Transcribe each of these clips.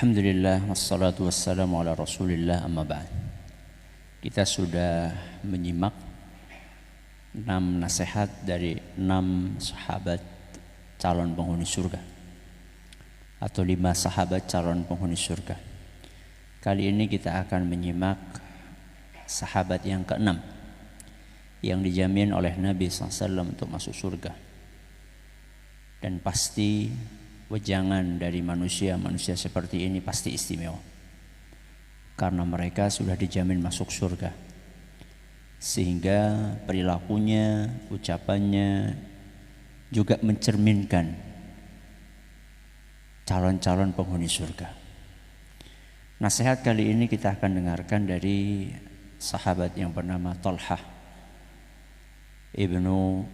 Alhamdulillah wassalatu wassalamu ala rasulillah amma ba'd. Kita sudah menyimak 6 nasihat dari 6 sahabat calon penghuni surga, atau 5 sahabat calon penghuni surga. Kali ini kita akan menyimak sahabat yang ke-6 yang dijamin oleh Nabi SAW untuk masuk surga. Dan pasti wejangan dari manusia seperti ini pasti istimewa, karena mereka sudah dijamin masuk surga, sehingga perilakunya, ucapannya juga mencerminkan calon-calon penghuni surga. Nasihat kali ini kita akan dengarkan dari sahabat yang bernama Talhah ibnu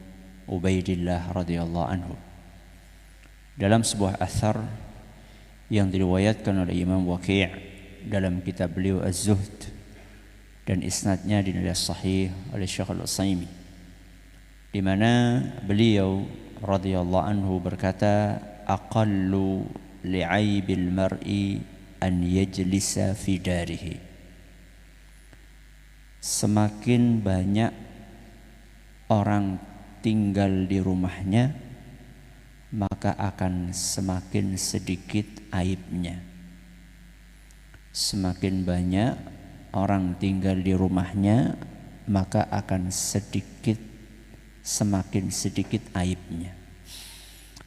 Ubaidillah radhiyallahu anhu. Dalam sebuah athar yang diriwayatkan oleh Imam Waqi' dalam kitab beliau Az-Zuhd, dan isnadnya dinilai sahih oleh Syekh Al-Utsaimin, di mana beliau radhiyallahu anhu berkata, aqallu li'aibil mar'i an yajlisa fi darihi. Semakin banyak orang tinggal di rumahnya, maka akan semakin sedikit aibnya. Semakin banyak orang tinggal di rumahnya, maka akan semakin sedikit aibnya.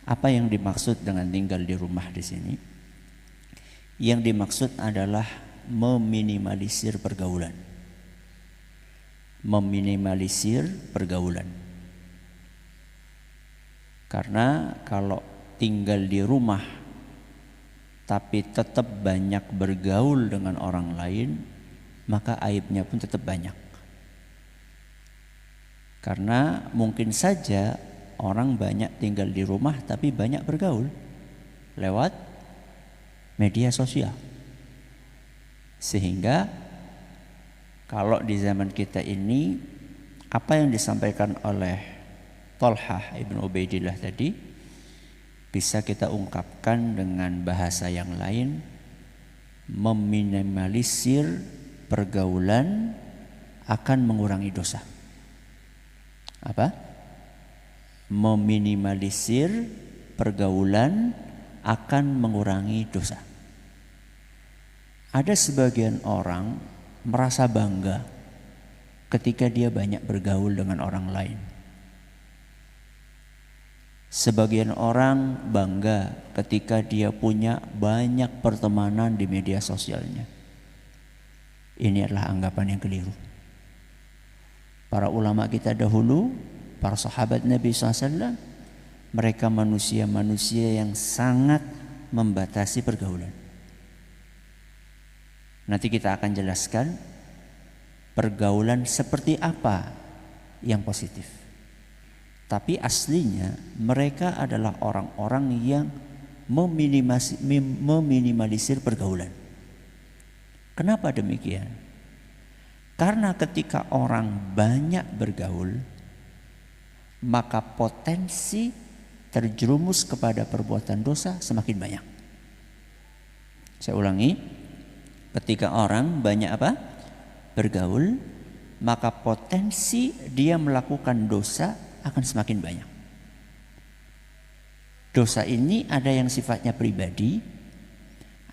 Apa yang dimaksud dengan tinggal di rumah di sini? Yang dimaksud adalah meminimalisir pergaulan. Meminimalisir pergaulan. Karena kalau tinggal di rumah tapi tetap banyak bergaul dengan orang lain, maka aibnya pun tetap banyak. Karena mungkin saja orang banyak tinggal di rumah tapi banyak bergaul lewat media sosial. Sehingga kalau di zaman kita ini, apa yang disampaikan oleh Talhah ibnu Ubaidillah tadi bisa kita ungkapkan dengan bahasa yang lain, meminimalisir pergaulan akan mengurangi dosa. Apa? Meminimalisir pergaulan akan mengurangi dosa. Ada sebagian orang merasa bangga ketika dia banyak bergaul dengan orang lain. Sebagian orang bangga ketika dia punya banyak pertemanan di media sosialnya. Ini adalah anggapan yang keliru. Para ulama kita dahulu, para sahabat Nabi SAW, mereka manusia-manusia yang sangat membatasi pergaulan. Nanti kita akan jelaskan pergaulan seperti apa yang positif. Tapi aslinya mereka adalah orang-orang yang meminimalisir pergaulan. Kenapa demikian? Karena ketika orang banyak bergaul, maka potensi terjerumus kepada perbuatan dosa semakin banyak. Saya ulangi, ketika orang banyak bergaul, maka potensi dia melakukan dosa akan semakin banyak. Dosa ini ada yang sifatnya pribadi,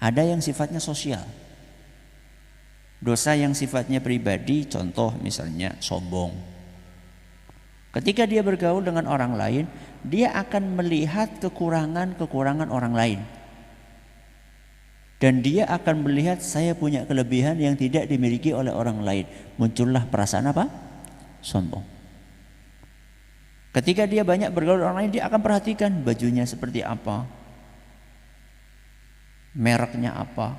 ada yang sifatnya sosial. Dosa yang sifatnya pribadi, contoh misalnya sombong. Ketika dia bergaul dengan orang lain, dia akan melihat kekurangan-kekurangan orang lain. Dan dia akan melihat, saya punya kelebihan yang tidak dimiliki oleh orang lain. Muncullah perasaan apa? Sombong. Ketika dia banyak bergaul dengan orang lain, dia akan perhatikan bajunya seperti apa, mereknya apa,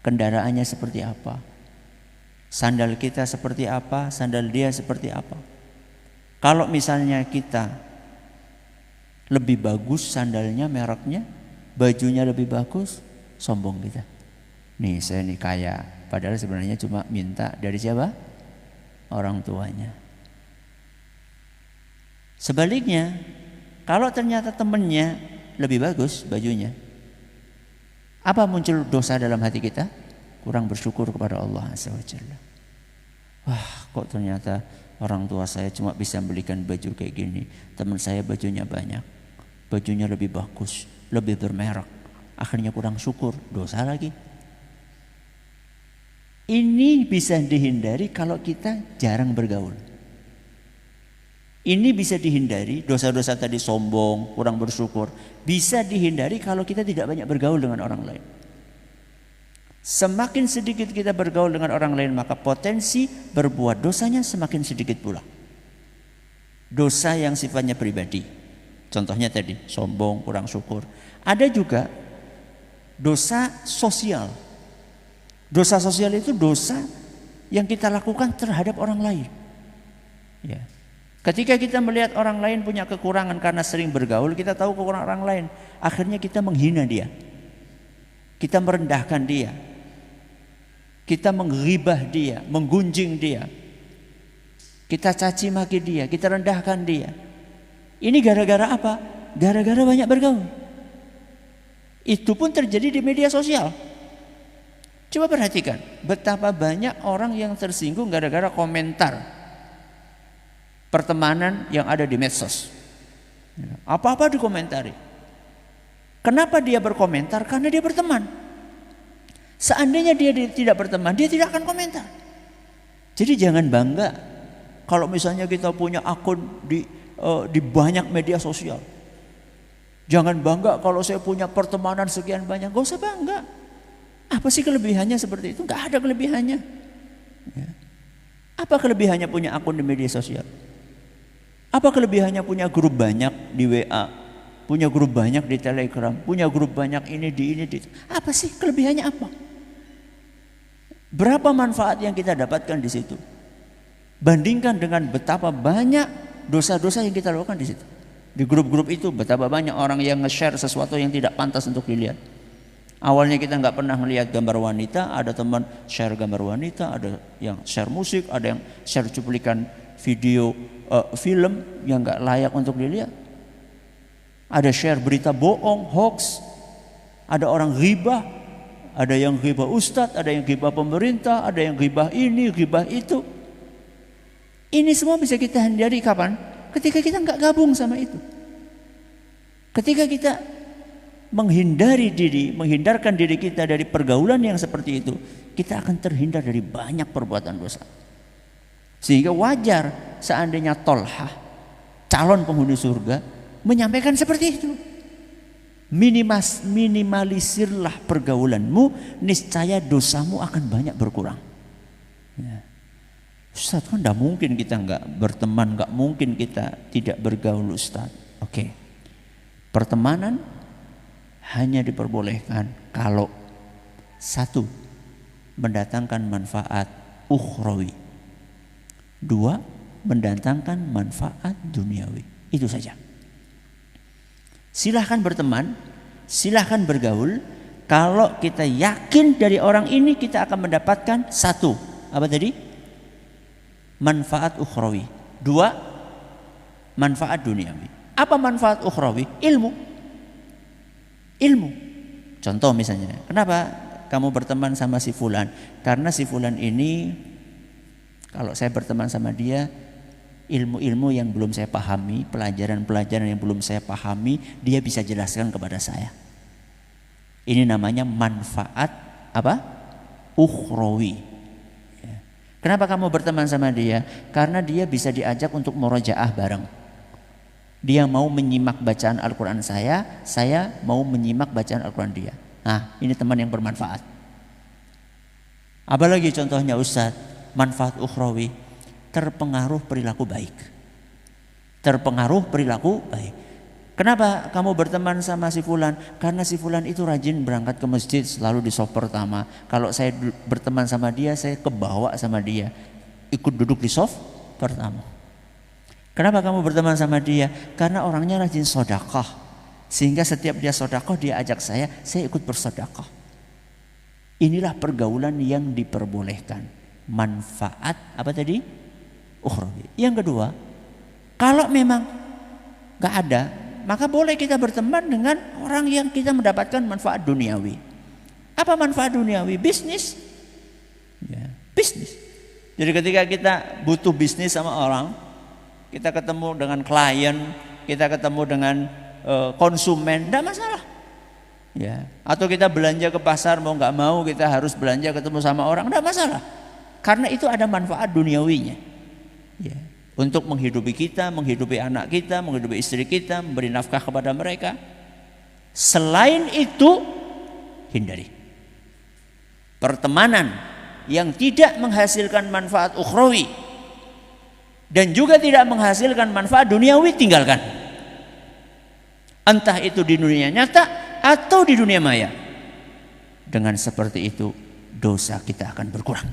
kendaraannya seperti apa, sandal kita seperti apa, sandal dia seperti apa. Kalau misalnya kita lebih bagus sandalnya, mereknya, bajunya lebih bagus, sombong kita. Nih saya nih kaya, padahal sebenarnya cuma minta dari siapa? Orang tuanya. Sebaliknya, kalau ternyata temannya lebih bagus bajunya, Apa muncul dosa dalam hati kita? Kurang bersyukur kepada Allah Azza wa Jalla. Wah, kok ternyata orang tua saya cuma bisa belikan baju kayak gini. Teman saya bajunya banyak, bajunya lebih bagus, lebih bermerek. Akhirnya kurang syukur, dosa lagi. Ini bisa dihindari kalau kita jarang bergaul. Ini bisa dihindari, dosa-dosa tadi sombong, kurang bersyukur, bisa dihindari kalau kita tidak banyak bergaul dengan orang lain. Semakin sedikit kita bergaul dengan orang lain, maka potensi berbuat dosanya semakin sedikit pula. Dosa yang sifatnya pribadi, contohnya tadi sombong, kurang syukur. Ada juga dosa sosial. Dosa sosial itu dosa yang kita lakukan terhadap orang lain. Ya. Ketika kita melihat orang lain punya kekurangan karena sering bergaul, kita tahu kekurangan orang lain, akhirnya kita menghina dia, kita merendahkan dia, kita menggibah dia, menggunjing dia, kita caci maki dia, kita rendahkan dia. Ini gara-gara apa? Gara-gara banyak bergaul. Itu pun terjadi di media sosial. Coba perhatikan betapa banyak orang yang tersinggung gara-gara komentar pertemanan yang ada di medsos. Apa-apa dikomentari. Kenapa dia berkomentar? Karena dia berteman. Seandainya dia tidak berteman, dia tidak akan komentar. Jadi jangan bangga kalau misalnya kita punya akun di banyak media sosial. Jangan bangga kalau saya punya pertemanan sekian banyak. Gak usah bangga. Apa sih kelebihannya seperti itu? Gak ada kelebihannya. Ya. Apa kelebihannya punya akun di media sosial? Apa kelebihannya punya grup banyak di WA? Punya grup banyak di Telegram? Punya grup banyak ini di. Apa sih kelebihannya apa? Berapa manfaat yang kita dapatkan di situ? Bandingkan dengan betapa banyak dosa-dosa yang kita lakukan di situ. Di grup-grup itu betapa banyak orang yang nge-share sesuatu yang tidak pantas untuk dilihat. Awalnya kita nggak pernah melihat gambar wanita, ada teman share gambar wanita, ada yang share musik, ada yang share cuplikan video film yang nggak layak untuk dilihat. Ada share berita bohong, hoax, ada orang ghibah, ada yang ghibah ustadz, ada yang ghibah pemerintah, ada yang ghibah ini, ghibah itu. Ini semua bisa kita hindari kapan? Ketika kita nggak gabung sama itu. Ketika kita menghindarkan diri kita dari pergaulan yang seperti itu, kita akan terhindar dari banyak perbuatan dosa. Sehingga wajar seandainya Tolhah, calon penghuni surga, menyampaikan seperti itu. Minimalisirlah pergaulanmu, niscaya dosamu akan banyak berkurang. Ya. Ustaz, kan tidak mungkin kita nggak berteman, nggak mungkin kita tidak bergaul, Ustaz. Oke. Pertemanan hanya diperbolehkan kalau satu, mendatangkan manfaat ukhrawi. Dua, mendatangkan manfaat duniawi. Itu saja. Silahkan berteman, silahkan bergaul. Kalau kita yakin dari orang ini kita akan mendapatkan satu, apa tadi? Manfaat ukhrawi. Dua, manfaat duniawi. Apa manfaat ukhrawi? Ilmu. Contoh misalnya, kenapa kamu berteman sama si fulan? Karena si fulan ini, kalau saya berteman sama dia, ilmu-ilmu yang belum saya pahami, pelajaran-pelajaran yang belum saya pahami, dia bisa jelaskan kepada saya. Ini namanya manfaat apa? Ukhrawi. Ya. Kenapa kamu berteman sama dia? Karena dia bisa diajak untuk murojaah bareng. Dia mau menyimak bacaan Al-Quran saya mau menyimak bacaan Al-Quran dia. Nah, ini teman yang bermanfaat. Apalagi contohnya Ustaz, manfaat ukhrawi, terpengaruh perilaku baik. Kenapa kamu berteman sama si fulan? Karena si fulan itu rajin berangkat ke masjid, selalu di saf pertama. Kalau saya berteman sama dia, saya kebawa sama dia, ikut duduk di saf pertama. Kenapa kamu berteman sama dia? Karena orangnya rajin sedekah. Sehingga setiap dia sedekah, dia ajak saya ikut bersedekah. Inilah pergaulan yang diperbolehkan. Manfaat apa tadi? Ukhrawi. Yang kedua, kalau memang gak ada, maka boleh kita berteman dengan orang yang kita mendapatkan manfaat duniawi. Apa manfaat duniawi? Bisnis. Ya, bisnis. Jadi ketika kita butuh bisnis sama orang, kita ketemu dengan klien, kita ketemu dengan konsumen, tidak masalah. Ya. Atau kita belanja ke pasar, mau nggak mau kita harus belanja ketemu sama orang, tidak masalah. Karena itu ada manfaat duniawinya. Ya. Untuk menghidupi kita, menghidupi anak kita, menghidupi istri kita, memberi nafkah kepada mereka. Selain itu, hindari pertemanan yang tidak menghasilkan manfaat ukhrawi dan juga tidak menghasilkan manfaat duniawi, tinggalkan. Entah itu di dunia nyata atau di dunia maya. Dengan seperti itu dosa kita akan berkurang.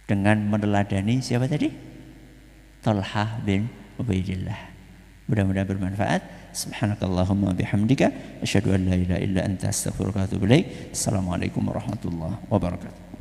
Dengan meneladani siapa tadi? Talhah bin Ubaidillah. Mudah-mudahan bermanfaat. Subhanakallahumma bihamdika asyhadu an la ilaha illa anta astaghfiruka wa atubu ilaik. Assalamualaikum warahmatullahi wabarakatuh.